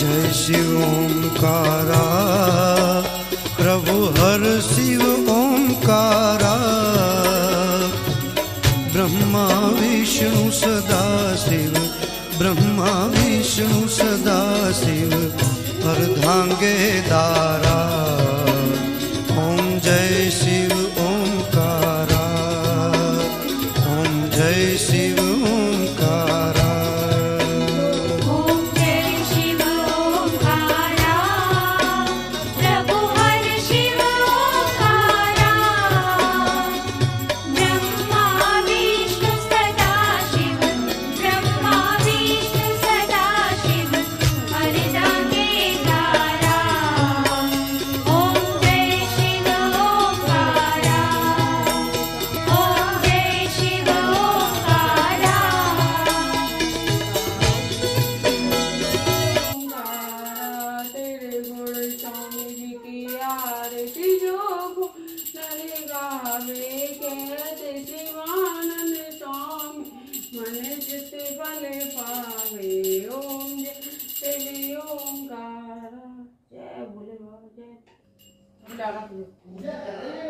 जय शिव ओंकारा, प्रभु हर शिव ओंकारा। ब्रह्मा विष्णु सदा शिव, ब्रह्मा विष्णु सदा शिव, अर्धांगे दारा। ओम जय शिव ओंकारा, ओम जय शिव ओंकारा। ओम जय शिव ओंकारा, प्रभु हर शिव ओंकारा। ब्रह्मा विष्णु सदा शिव, ब्रह्मा विष्णु सदा शिव, अर्धांगे दारा। ओम जय शिव ओंकारा, ओम जय शिव ओंकारा। तेरे गुण स्वामी जी की आरती जो नरे गावे कहते शिवानंद स्वामी, मन चित बल पावे। ओम जय शिव ओंकारा। जय भोले बाबा, जय।